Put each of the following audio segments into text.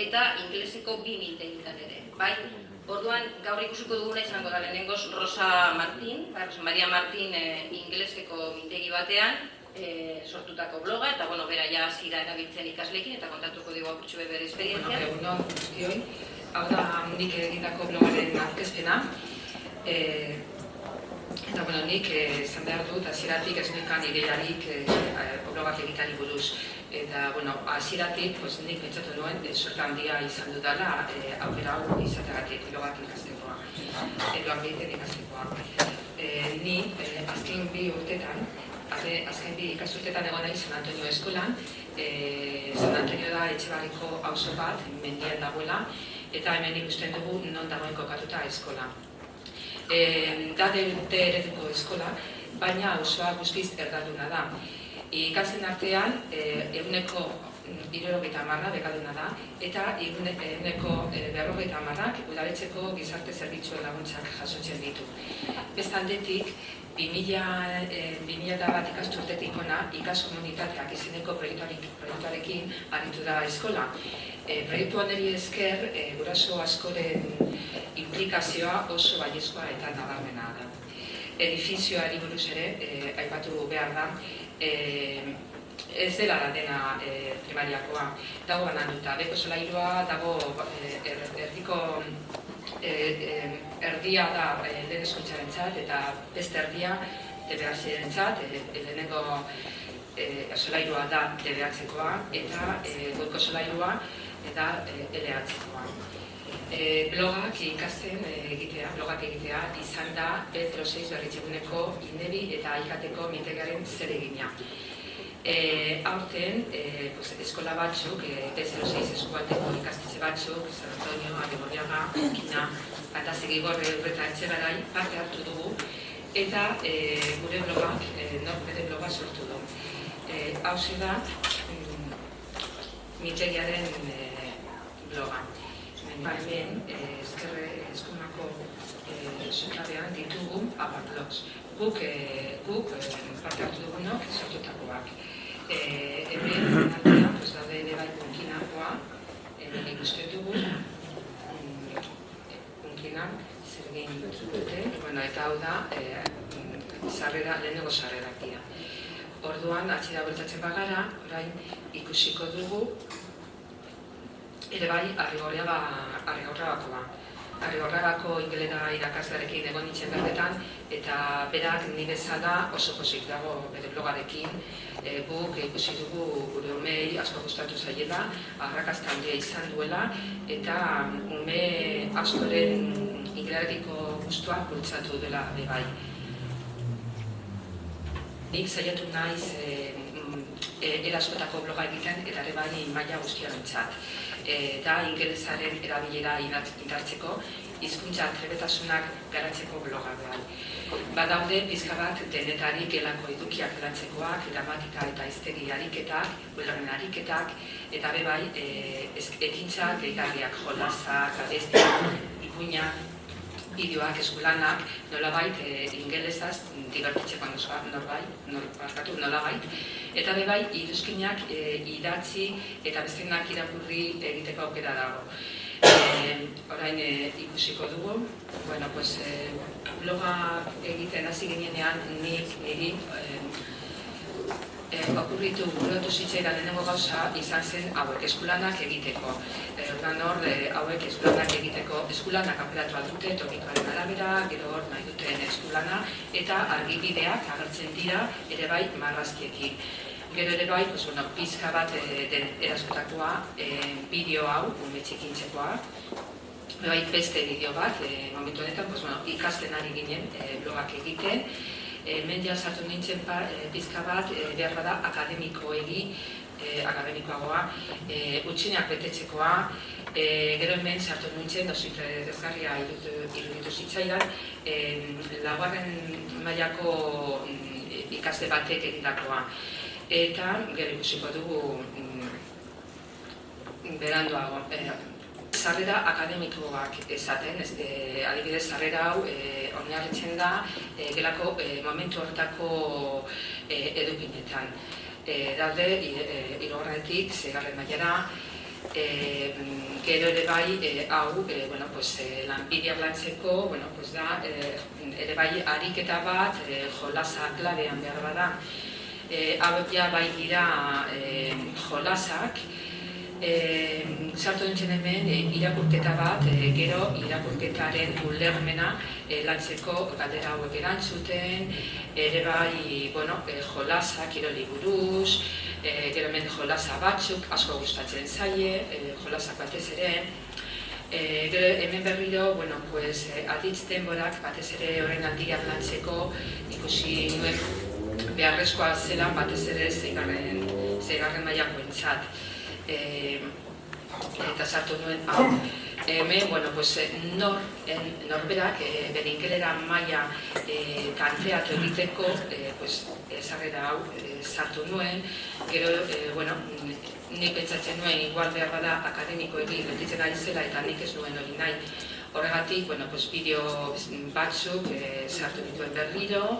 eta ingeleseko 2 mintegitan ere. Bai, orduan gaur ikusiko duguna izango da lehenengoz Rosa Martin, Rosa Maria Martin ingeleseko mintegi batean sortutako bloga, eta bera ja hasi da erabiltzen ikasleekin eta kontatuko dugu apurtxo bere esperientzia. Egunon guztioi, hau da nik egindako blogaren aurkezpena. Eta nik esan behar dut, hasieratik ez nekan ideiarik blogak egitari buruz. Eta hasieratik nik pentsatu nuen sorta handia izan dudala aukera hau izateagatik blogak ikastekoa, edo egiten ikastekoa. Ni azken 2 urtetan, azken 2 ikasturtetan egon nahi San Antonio eskolan. San Antonio da Etxebarriko auzo bat, mendian dagoela, eta hemen ikusten dugu non dagoen kokatuta eskola. Da D ereduko eskola, baina auzoa guztiz erdalduna da. Ikasten artean, 70% bekaduna da, eta 40% udaletxeko gizarte zerbitzuen laguntzak jasotzen ditu. Bestaldetik, 2001 ikasturtetik ona ikaskomunitateak izeneko proiektuarekin aritu da eskola. Proiektu honeri esker, guraso askoren implikazioa oso baiezkoa eta nabarmena da. Edifizioari buruz ere, aipatu behar da, ez dela da dena primariakoa. Dago bananduta, beko solairua, dago erdiko erdia da lehen hezkuntzarentzat eta beste erdia DBH-rentzat, lehenengo solairua da DBH-koa eta goiko solairua eta LH-koa. Blogak egitea izan da B06 berritzeguneko INEBI eta IKT-ko mintegiaren zeregina. Aurten, eskola batzuk, B06 eskualdeko ikastetxe batzuk, San Antonio, Arrigorriaga, Kina, eta Zigigorre eta Etxegarai parte hartu dugu, eta gure blogak, bere bloga sortu du. Hauxe da, mintegiaren bloga. Hemen, eskumako zutabean ditugu blogs. Guk parte hartu dugunok sortutakoak. Hemen artean, daude ere bai punkinakoa, hemen ikusten dugu, punkinak zer egin dute, eta hau da, lehenengo sarrerak dira. Orduan, atxera bueltatzen bagara, orain ikusiko dugu, ere bai, Arrigorriagakoa. Arrigorriagako ingelera irakaslearekin egon nintzen berdetan, eta berak ni bezala oso pozik dago bere blogarekin. Guk ikusi dugu gure umei asko gustatu zaiela, arrakasta handia izan duela, eta ume askoren ingelerekiko gustua bultzatu dela bai. Nik saiatu naiz eraskotako bloga egiten eta ere bai maila guztiarentzat. Eta ingelesaren erabilera indartzeko, hizkuntza trebetasunak garatzeko bloga behar. Badaude pizka bat denetarik gelako edukiak garantzekoak, gramatika eta hiztegi ariketak, ulermen ariketak, eta bai ekintzak, gehigarriak, jolasak, abestiak, ipuinak, bideoak, eskulanak, nolabait ingelesaz divertitzeko nolabait, eta bai iruzkinak idatzi eta bestenak irakurri egiteko aukera dago. Orain ikusiko dugu, bloga egiten hasi ginean niri okurritu burutu zitzaidan lehenengo gauza izan zen hauek eskulanak egiteko. Hauek eskulanak egiteko, eskulanak aukeratu aldute, tokikoaren arabera, gero hor nahi duten eskulana, eta argibideak agertzen dira ere bai marrazkiekin. Gero ere bai, pizka bat eraskotakoa, bideo hau, umetxikintzekoa, bai beste bideo bat, momentu honetan, ikasten ari ginen blogak egiten, mendia sartu nintzen pizka bat, behar bada akademikoagoa, utxinak betetzekoa, gero hemen sartu nintzen, dozu interesgarria iruditu zitzaidan, laugarren mailako ikaste batek egindakoa. Eta gero ikusiko dugu beranduago. Sarrera akademikoak esaten, adibidez sarrera hau oinarritzen da gelako momentu horretako edukinetan. Daude, hirugarrenetik, seigarren mailara, Gero ere bai, hau, lanbideak lantzeko, da, ere bai ariketa bat, jolasa klabean behar bada. Hau bai dira jolasak, sartu dintzen hemen irakurketa bat, gero irakurketaren ulermena lantzeko galdera hauek erantzuten, ere bai jolasak kiroli buruz, gero hemen jolasa batzuk asko gustatzen zaie, jolasak batez ere. Gero hemen berriro, aditz denborak batez ere horren aldiak lantzeko ikusi nuen beharrezkoa zela batez ere zeigarren mailako entzat. Eta sartu nuen hau. Hemen, norberak bere ingelera maila kantzeatu egiteko sarrera hau sartu nuen. Gero, nik pentsatzen nuen igual behar bada akademiko egin gelditzen ari zela eta nik ez nuen hori nahi. Horregatik, bideo batzuk sartu dituen berriro.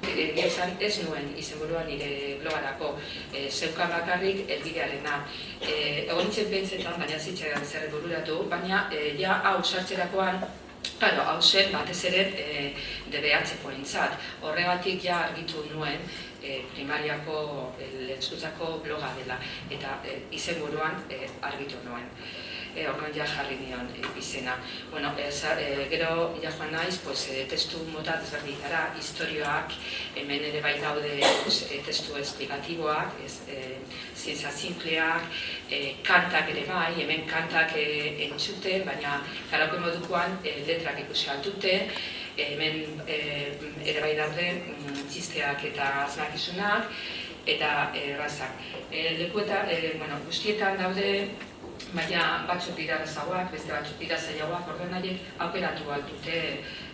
Ez nuen izenburua nire blogarako, zeukan bakarrik helbidearena. Egon nintzen pentsetan, baina zitzaidan zer bururatu, baina hau sartzerakoan, hau zen batez ere DBH entzat. Horregatik argitu nuen primariako lehenzkutzako bloga dela, eta izenburuan argitu nuen. Orduan jarri nion izena. Gero joan naiz, testu mota desberdinetara, istorioak, hemen ere bai daude testu esplikatiboak, zientzia simpleak, kantak ere bai, hemen kantak entzuten, baina karako modukoan letrak ikusi altute, hemen ere bai daude txisteak eta asmakizunak, eta errazak. Guztietan daude, baina batzuk dira errazagoak, beste batzuk dira zailagoak, orduan haiek aukeratu altute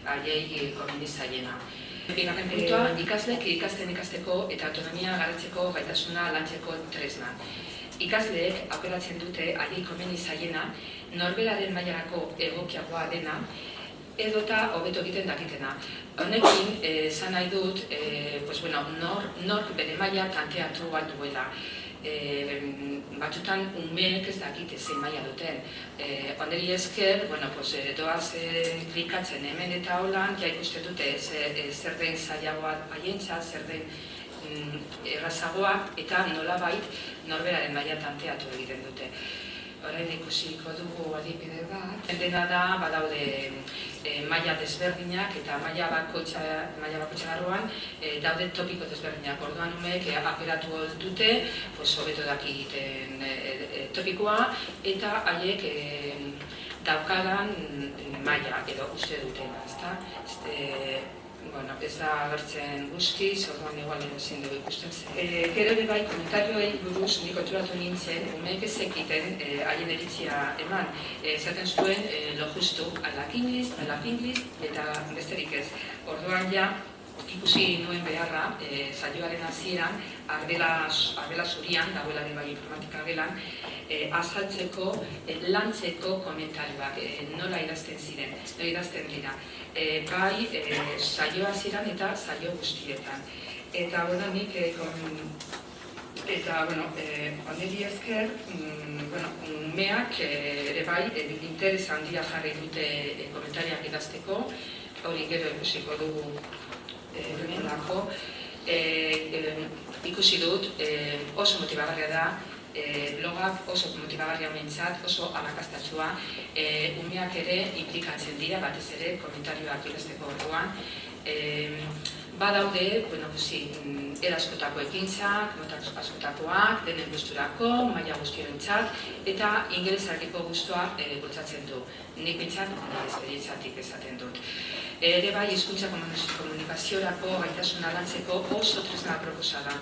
haiei komeni zaiena. Bigarren puntua, ikasleek ikasteko eta autonomia garatzeko gaitasuna lantzeko tresna. Ikasleek aukeratzen dute haiei komeni zaiena, norberaren mailarako egokiagoa dena, edota hobeto egiten dakitena. Honekin, esan nahi dut, nork bere maila tanteatu alduela. Batzutan umeek ez dakite zein maila duten. Onderi esker, doaz klikatzen hemen eta holan, ikusten dute zer den zailagoa haientzat, zer den errazagoa, eta nolabait norberaren maila tanteatu egiten dute. Orain ikusiko dugu adibide bat. Dena da, badaude maila desberdinak eta maila bakoitza barruan daude topiko desberdinak. Orduan umeek aukeratu dute, hobeto dakiten topikoa, eta haiek daukadan maila edo uste dutena, ezta? Ez da agertzen guztiz, orduan igual ezin dugu ikusten zen. Gero ere bai, komentarioei buruz nik konturatu nintzen, umeek ez zekiten haien iritzia eman. Esaten zuen lo justu, alak English, eta besterik ez. Orduan ikusi nuen beharra, saioaren hasieran, arbela zurian, dagoela bai informatika gelan, azaltzeko, lantzeko komentarioak, nola idazten ziren, nola idazten dira. Bai, saio hasieran eta saio guztietan. Eta, nik, onderi esker, umeak ere bai, interes handia jarri dute komentariak idazteko, hori gero ikusiko dugu benelako. Ikusi dut, oso motibagarria da, blogak oso motibagarria honentzat, oso arrakastatsua, umeak ere implikatzen dira, batez ere komentarioak idazteko orduan. Badaude, era askotako ekintzak, mota askotakoak, denen gusturako, maila guztiorentzat, eta ingelesakiko gustua bultzatzen du. Nik bintzat, esperientzatik esaten dut. Ere bai, hizkuntza komunikaziorako gaitasuna lantzeko oso tresna proposa da.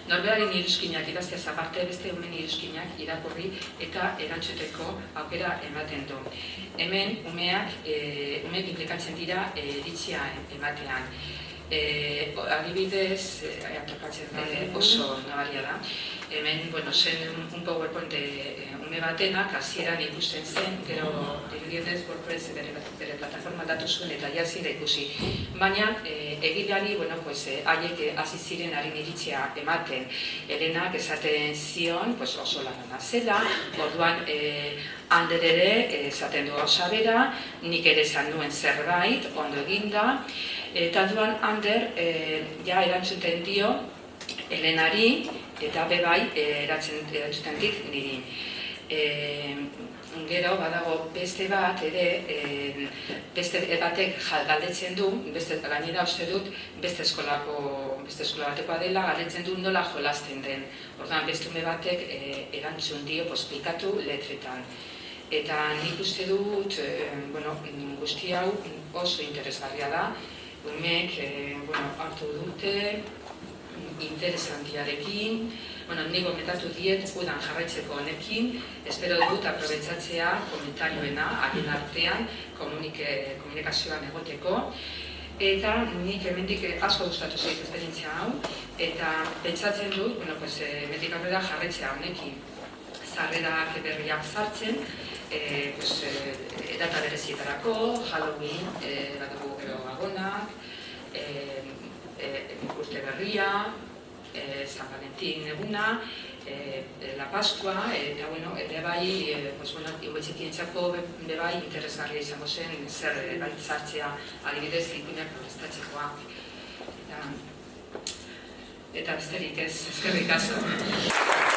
Norberaren iruzkinak idazteaz aparte, beste umen iruzkinak irakurri eta erantzuteko aukera ematen du. Hemen, umeak implikatzen dira iritzia ematean. Adibidez, tokatzen oso nabaria da. Hemen, zen un PowerPoint ume batenak hasieran ikusten zen, gero dirudienez WordPress bere plataforma datu zuen eta jazira ikusi. Baina egileari, haiek hasi ziren haren iritzia ematen. Helenak esaten zion oso lan zela, orduan Ander ere esaten du gauza bera, nik ere esan nuen zerbait, ondo eginda, eta duan Ander erantzuten dio Helenari eta bebai erantzuten dit niri. Gero badago beste bat ere, beste batek galdetzen du, gainera uste dut beste eskola batekoa dela, galdetzen du nola jolasten den. Orduan beste ume batek erantzun dio pikatu letretan. Eta nik uste dut, guzti hau oso interesgarria da, umeek hartu dute, interesantiarekin, nik komentatu diet udan jarraitzeko honekin, espero dut aprobetxatzea komentarioena haien artean komunikazioan egoteko, eta nik hemendik asko gustatu zait esperientzia hau, eta pentsatzen dut, hemendik aurrera jarraitzea honekin, sarrerak berriak sartzen, data berezietarako, Halloween, badago gero gagonak, urte berria, San Valentin eguna, La Pascua, eta bebai, iuetxekientzako bebai interesgarria izango zen zer sartzea adibidez ipuinak protestatzekoak. Eta besterik ez, eskerrik asko.